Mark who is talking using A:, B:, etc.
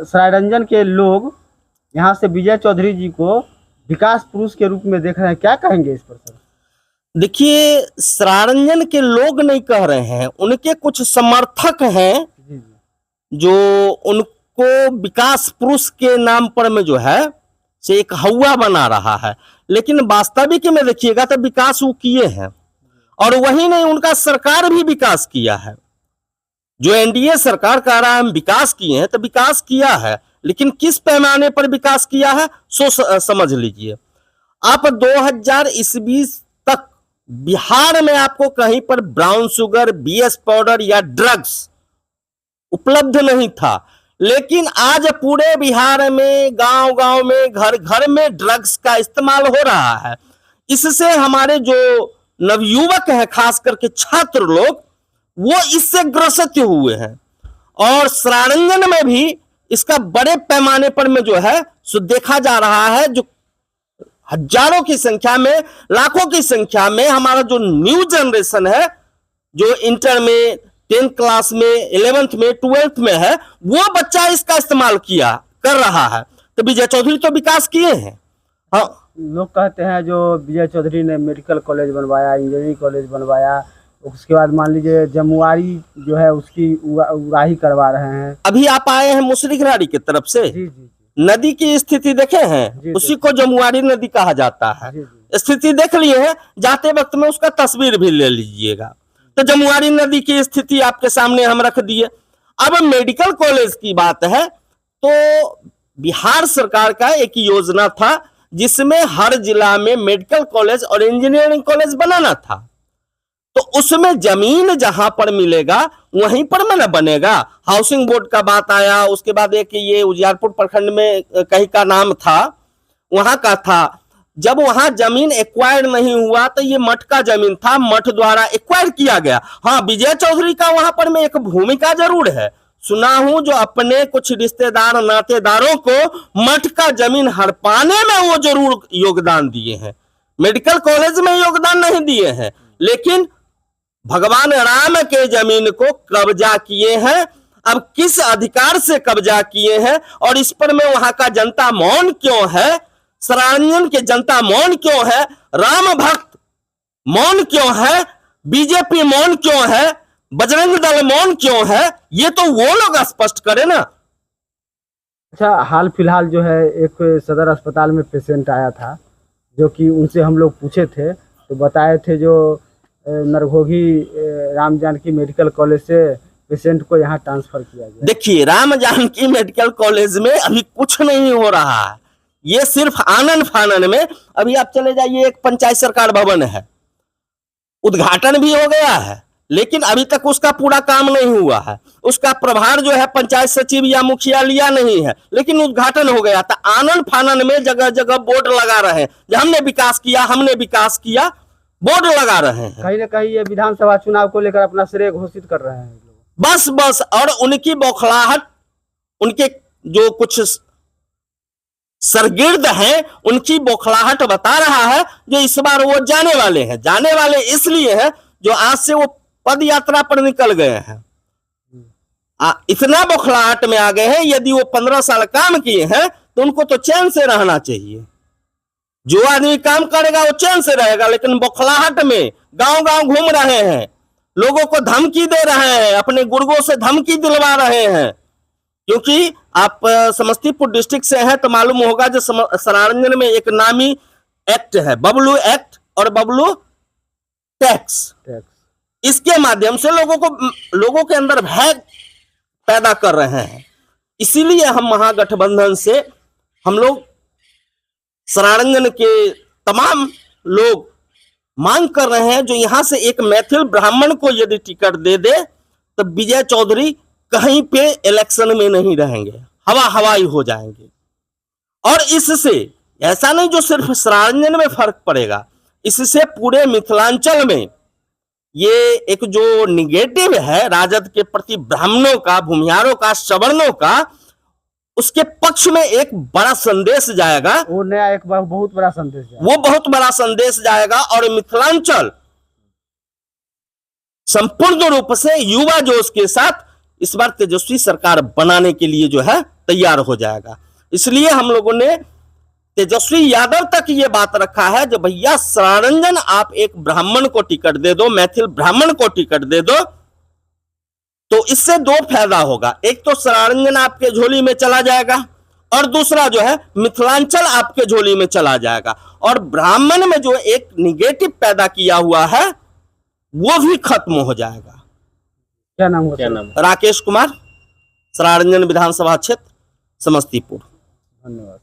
A: सरायरंजन के लोग यहाँ से विजय चौधरी जी को विकास पुरुष के रूप में देख रहे हैं, क्या कहेंगे इस पर सर?
B: देखिए, सरायरंजन के लोग नहीं कह रहे हैं, उनके कुछ समर्थक हैं जो उनको विकास पुरुष के नाम पर में जो है से एक हवा बना रहा है, लेकिन वास्तविक में देखिएगा तो विकास वो किए हैं। और वही नहीं, उनका सरकार भी विकास किया है। जो एनडीए सरकार कह रहा है हम विकास किए हैं, तो विकास किया है, लेकिन किस पैमाने पर विकास किया है सो समझ लीजिए। आप 2000 ईस्वी तक बिहार में आपको कहीं पर ब्राउन शुगर, बीएस पाउडर या ड्रग्स उपलब्ध नहीं था, लेकिन आज पूरे बिहार में गांव गांव में घर घर में ड्रग्स का इस्तेमाल हो रहा है। इससे हमारे जो नवयुवक हैं, खास करके छात्र लोग, वो इससे ग्रसित हुए हैं। और सरायरंजन में भी इसका बड़े पैमाने पर में जो है सो देखा जा रहा है। जो हजारों की संख्या में, लाखों की संख्या में हमारा जो न्यू जनरेशन है, जो इंटर में, 10th क्लास में, 11th में, 12th में है, वो बच्चा इसका इस्तेमाल कर रहा है। तो विजय चौधरी तो विकास किए हैं। हाँ,
A: लोग कहते हैं जो विजय चौधरी ने मेडिकल कॉलेज बनवाया, इंजीनियरिंग कॉलेज बनवाया, उसके बाद मान लीजिए जमुआरी जो है उसकी उड़ाही करवा रहे हैं।
B: अभी आप आए हैं मुसरीघरारी की तरफ से,
A: जी जी,
B: नदी की स्थिति देखे हैं, उसी को जमुआरी नदी कहा जाता है। स्थिति देख लिए हैं, जाते वक्त में उसका तस्वीर भी ले लीजिएगा। तो जमुआरी नदी की स्थिति आपके सामने हम रख दिए। अब मेडिकल कॉलेज की बात है, तो बिहार सरकार का एक योजना था जिसमें हर जिला में मेडिकल कॉलेज और इंजीनियरिंग कॉलेज बनाना था। तो उसमें जमीन जहां पर मिलेगा वहीं पर मैंने बनेगा। हाउसिंग बोर्ड का बात आया, उसके बाद एक ये उजियारपुर प्रखंड में कहीं का नाम था, वहां का था। जब वहां जमीन एक्वायर नहीं हुआ तो ये मठ का जमीन था, मठ द्वारा एक्वायर किया गया। हाँ, विजय चौधरी का वहां पर में एक भूमिका जरूर है। सुना हूं जो अपने कुछ रिश्तेदार नातेदारों को मठ का जमीन हड़पाने में वो जरूर योगदान दिए हैं। मेडिकल कॉलेज में योगदान नहीं दिए हैं, लेकिन भगवान राम के जमीन को कब्जा किए हैं। अब किस अधिकार से कब्जा किए हैं और इस पर में वहां का जनता मौन क्यों है, सरायरंजन के जनता मौन क्यों है, राम भक्त मौन क्यों है, बीजेपी मौन क्यों है, बजरंग दल मौन क्यों है, ये तो वो लोग स्पष्ट करे ना।
A: अच्छा, हाल फिलहाल जो है एक सदर अस्पताल में पेशेंट आया था, जो कि उनसे हम लोग पूछे थे तो बताए थे जो नरघोघी राम जानकी मेडिकल कॉलेज से पेशेंट को यहाँ ट्रांसफर किया गया।
B: देखिए, राम जानकी मेडिकल कॉलेज में अभी कुछ नहीं हो रहा है, ये सिर्फ आनन फानन में। अभी आप चले जाइए, एक पंचायत सरकार भवन है, उद्घाटन भी हो गया है, लेकिन अभी तक उसका पूरा काम नहीं हुआ है। उसका प्रभार जो है पंचायत सचिव या मुखिया लिया नहीं है, लेकिन उद्घाटन हो गया था। आनन फानन में जगह जगह बोर्ड लगा रहे हैं, जो हमने विकास किया, हमने विकास किया, बोर्ड लगा रहे हैं।
A: कहीं ना कहीं ये विधानसभा चुनाव को लेकर अपना श्रेय घोषित कर रहे हैं
B: बस। और उनकी बौखलाहट, उनके जो कुछ सरगिर्द हैं, उनकी बौखलाहट बता रहा है जो इस बार वो जाने वाले हैं। जाने वाले इसलिए हैं जो आज से वो पद यात्रा पर निकल गए हैं। इतना बौखलाहट में आ गए हैं, यदि वो 15 साल काम किए हैं तो उनको तो चैन से रहना चाहिए। जो आदमी काम करेगा वो चैन से रहेगा, लेकिन बौखलाहट में गांव गांव घूम रहे हैं, लोगों को धमकी दे रहे हैं, अपने गुर्गों से धमकी दिलवा रहे हैं। क्योंकि आप समस्तीपुर डिस्ट्रिक्ट से हैं तो मालूम होगा जो सरायरंजन में एक नामी एक्ट है, बबलू एक्ट और बबलू टैक्स। इसके माध्यम से लोगों के अंदर भय पैदा कर रहे हैं। इसीलिए हम महागठबंधन से हम लोग सरायरंजन के तमाम लोग मांग कर रहे हैं जो यहां से एक मैथिल ब्राह्मण को यदि टिकट दे दे तो विजय चौधरी कहीं पे इलेक्शन में नहीं रहेंगे, हवाई हो जाएंगे। और इससे ऐसा नहीं जो सिर्फ सरायरंजन में फर्क पड़ेगा, इससे पूरे मिथिलांचल में ये एक जो निगेटिव है राजद के प्रति ब्राह्मणों का, भूमिहारों का, सवर्णों का, उसके पक्ष में एक बड़ा संदेश जाएगा।
A: वो नया एक बहुत बड़ा संदेश जाएगा।
B: वो बहुत बड़ा संदेश जाएगा और मिथिलांचल संपूर्ण रूप से युवा जोश के साथ इस बार तेजस्वी सरकार बनाने के लिए जो है तैयार हो जाएगा। इसलिए हम लोगों ने तेजस्वी यादव तक ये बात रखा है, जो भैया सरारंजन आप एक ब्राह्मण को टिकट दे दो, मैथिल ब्राह्मण को टिकट दे दो, तो इससे दो फायदा होगा। एक तो सरारंजन आपके झोली में चला जाएगा और दूसरा जो है मिथिलांचल आपके झोली में चला जाएगा, और ब्राह्मण में जो एक निगेटिव पैदा किया हुआ है वो भी खत्म हो जाएगा।
A: क्या नाम होगा?
C: क्या नाम?
B: राकेश कुमार, सरारंजन विधानसभा क्षेत्र, समस्तीपुर।
A: धन्यवाद।